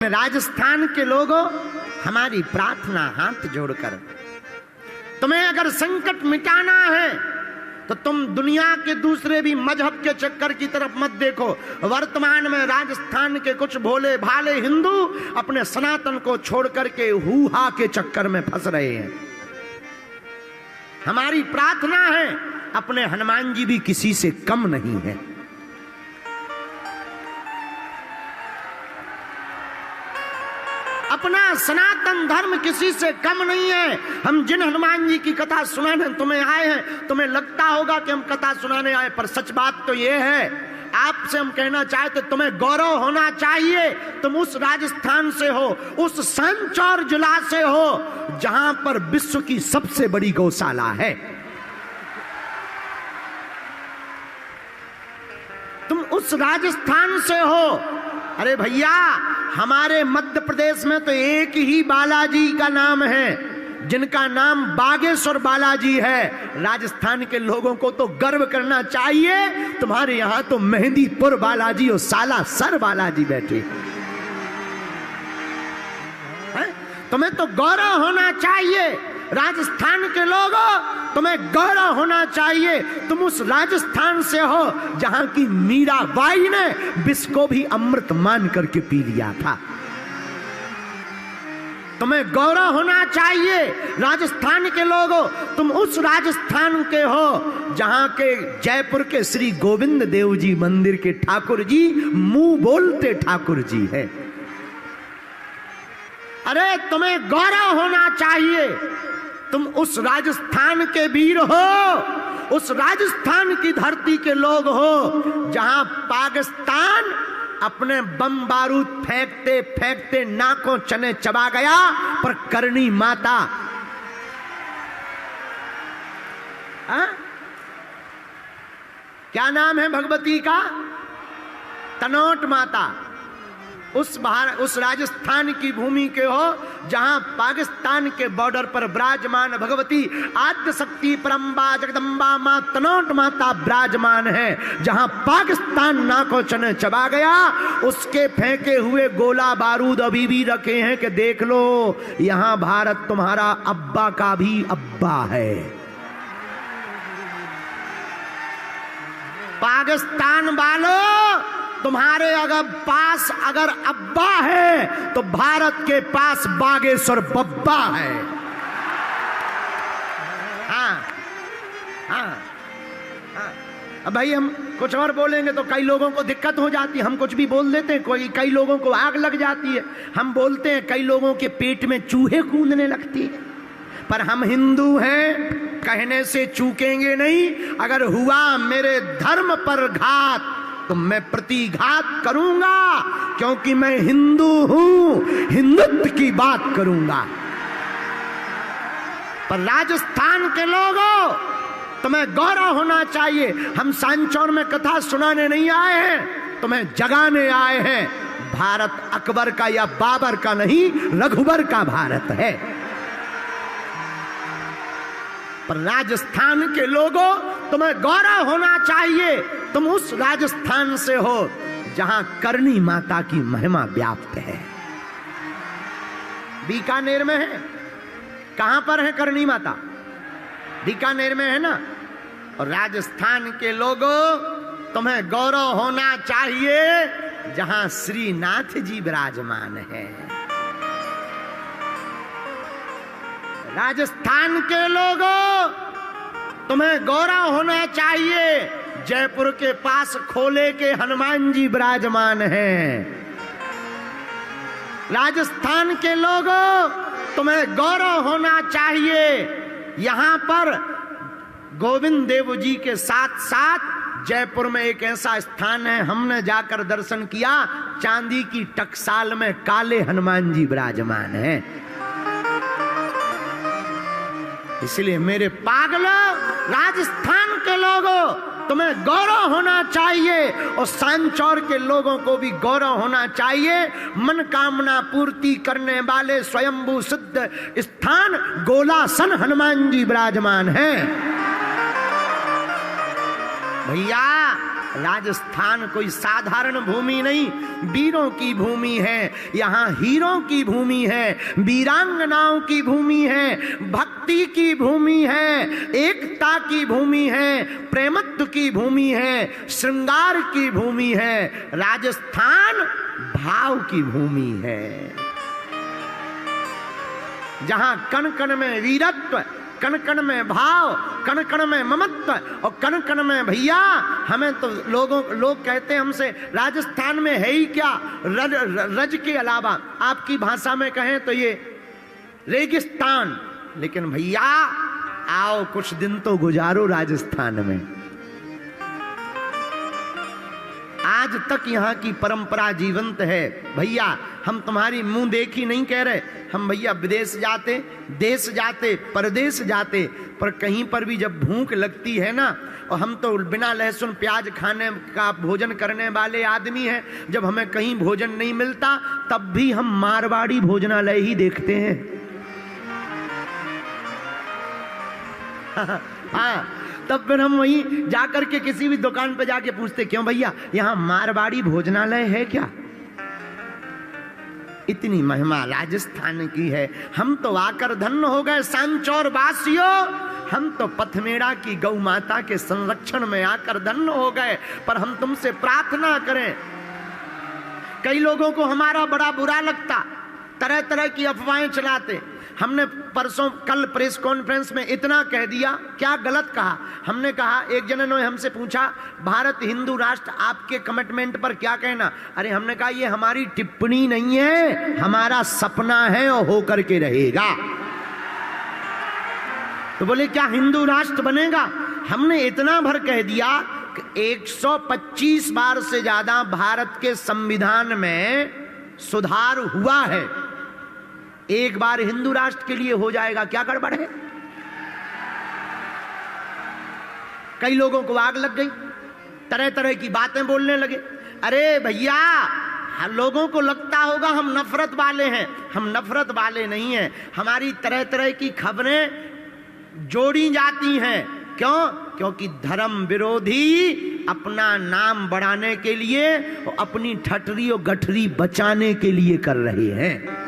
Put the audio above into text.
राजस्थान के लोगों, हमारी प्रार्थना हाथ जोड़कर, तुम्हें अगर संकट मिटाना है तो तुम दुनिया के दूसरे भी मजहब के चक्कर की तरफ मत देखो। वर्तमान में राजस्थान के कुछ भोले भाले हिंदू अपने सनातन को छोड़कर के हूहा के चक्कर में फंस रहे हैं। हमारी प्रार्थना है, अपने हनुमान जी भी किसी से कम नहीं है। अपना सनातन धर्म किसी से कम नहीं है। हम जिन हनुमान जी की कथा सुनाने तुम्हें आए हैं, तुम्हें लगता होगा कि हम कथा सुनाने आए, पर सच बात तो यह है, आपसे हम कहना चाहते तुम्हें गौरव होना चाहिए। तुम उस राजस्थान से हो, उस सांचौर जिला से हो जहां पर विश्व की सबसे बड़ी गौशाला है। तुम उस राजस्थान से हो। अरे भैया, हमारे मध्य प्रदेश में तो एक ही बालाजी का नाम है, जिनका नाम बागेश्वर बालाजी है। राजस्थान के लोगों को तो गर्व करना चाहिए, तुम्हारे यहां तो मेहंदीपुर बालाजी और सालासर बालाजी बैठे हैं। तुम्हें तो गौरव होना चाहिए। राजस्थान के लोगों, तुम्हें गौरव होना चाहिए। तुम उस राजस्थान से हो जहां की मीराबाई ने विष को भी अमृत मान करके पी लिया था। तुम्हें गौरव होना चाहिए। राजस्थान के लोगों, तुम उस राजस्थान के हो जहां के जयपुर के श्री गोविंद देव जी मंदिर के ठाकुर जी मुंह बोलते ठाकुर जी है। अरे तुम्हें गौरव होना चाहिए। तुम उस राजस्थान के वीर हो, उस राजस्थान की धरती के लोग हो जहां पाकिस्तान अपने बम बारूद फेंकते फेंकते नाकों चने चबा गया, पर करनी माता क्या नाम है भगवती का? तनोट माता। उस राजस्थान की भूमि के हो जहां पाकिस्तान के बॉर्डर पर विराजमान भगवती आद्य शक्ति परम्बा जगदम्बा मां तनोट माता विराजमान है। जहां पाकिस्तान नाको चने चबा गया, उसके फेंके हुए गोला बारूद अभी भी रखे हैं कि देख लो, यहां भारत तुम्हारा अब्बा का भी अब्बा है। पाकिस्तान वालों, तुम्हारे पास अगर अब्बा है तो भारत के पास बागेश्वर बब्बा है। हाँ, हाँ, हाँ। अब भाई हम कुछ और बोलेंगे तो कई लोगों को दिक्कत हो जाती है। हम कुछ भी बोल देते हैं, कई लोगों को आग लग जाती है। हम बोलते हैं, कई लोगों के पेट में चूहे कूदने लगती है। पर हम हिंदू हैं, कहने से चूकेंगे नहीं। अगर हुआ मेरे धर्म पर घात तो मैं प्रतिघात करूंगा, क्योंकि मैं हिंदू हूं, हिंदुत्व की बात करूंगा। पर राजस्थान के लोगों, तुम्हें गौरव होना चाहिए। हम सांचौर में कथा सुनाने नहीं आए हैं, तुम्हें जगाने आए हैं। भारत अकबर का या बाबर का नहीं, रघुबर का भारत है। पर राजस्थान के लोगों, तुम्हें गौरव होना चाहिए। तुम उस राजस्थान से हो जहां करनी माता की महिमा व्याप्त है। बीकानेर में है। कहां पर है करनी माता? बीकानेर में है ना। और राजस्थान के लोगों, तुम्हें गौरव होना चाहिए जहां श्रीनाथ जी विराजमान है। राजस्थान के लोगों, तुम्हें गौरव होना चाहिए, जयपुर के पास खोले के हनुमान जी विराजमान हैं। राजस्थान के लोगों, तुम्हें गौरव होना चाहिए, यहां पर गोविंद देव जी के साथ साथ जयपुर में एक ऐसा स्थान है, हमने जाकर दर्शन किया, चांदी की टकसाल में काले हनुमान जी विराजमान हैं। इसलिए मेरे पागलों, राजस्थान के लोगों, तुम्हें गौरव होना चाहिए। और सांचौर के लोगों को भी गौरव होना चाहिए। मनोकामना पूर्ति करने वाले स्वयंभू सिद्ध स्थान गोलासन हनुमान जी विराजमान हैं। भैया, राजस्थान कोई साधारण भूमि नहीं, वीरों की भूमि है। यहाँ हीरों की भूमि है, वीरांगनाओं की भूमि है, भक्ति की भूमि है, एकता की भूमि है, प्रेमत्व की भूमि है, श्रृंगार की भूमि है। राजस्थान भाव की भूमि है, जहां कण कण में वीरत्व, कण कण में भाव, कण कण में ममत्व और कण कण में भैया। हमें तो लोग कहते हैं हमसे, राजस्थान में है ही क्या रज के अलावा, आपकी भाषा में कहें तो ये रेगिस्तान। लेकिन भैया आओ कुछ दिन तो गुजारो राजस्थान में। आज तक यहाँ की परंपरा जीवंत है भैया। हम तुम्हारी मुंह देखी नहीं कह रहे, हम भैया विदेश जाते, देश जाते, परदेश जाते, पर कहीं पर भी जब भूख लगती है ना, और हम तो बिना लहसुन प्याज खाने का भोजन करने वाले आदमी हैं, जब हमें कहीं भोजन नहीं मिलता तब भी हम मारवाड़ी भोजनालय ही देखते हैं। हाँ, तब फिर हम वहीं जाकर के किसी भी दुकान पे जाके पूछते, क्यों भैया यहाँ मारवाड़ी भोजनालय है क्या? इतनी महिमा राजस्थान की है। हम तो आकर धन्य हो गए सांचौर वासियों, हम तो पथमेड़ा की गौ माता के संरक्षण में आकर धन्य हो गए। पर हम तुमसे प्रार्थना करें, कई लोगों को हमारा बड़ा बुरा लगता, तरह तरह की अफवाहें चलाते। हमने परसों कल प्रेस कॉन्फ्रेंस में इतना कह दिया, क्या गलत कहा? हमने कहा, एक जन ने हमसे पूछा, भारत हिंदू राष्ट्र आपके कमिटमेंट पर क्या कहना? अरे हमने कहा ये हमारी टिप्पणी नहीं है, हमारा सपना है और होकर के रहेगा। तो बोले क्या हिंदू राष्ट्र बनेगा? हमने इतना भर कह दिया कि 125 बार से ज्यादा भारत के संविधान में सुधार हुआ है, एक बार हिंदू राष्ट्र के लिए हो जाएगा, क्या गड़बड़ है? कई लोगों को आग लग गई, तरह तरह की बातें बोलने लगे। अरे भैया, लोगों को लगता होगा हम नफरत वाले हैं, हम नफरत वाले नहीं हैं। हमारी तरह तरह की खबरें जोड़ी जाती हैं। क्यों? क्योंकि धर्म विरोधी अपना नाम बढ़ाने के लिए और अपनी ठटरी और गठरी बचाने के लिए कर रहे हैं।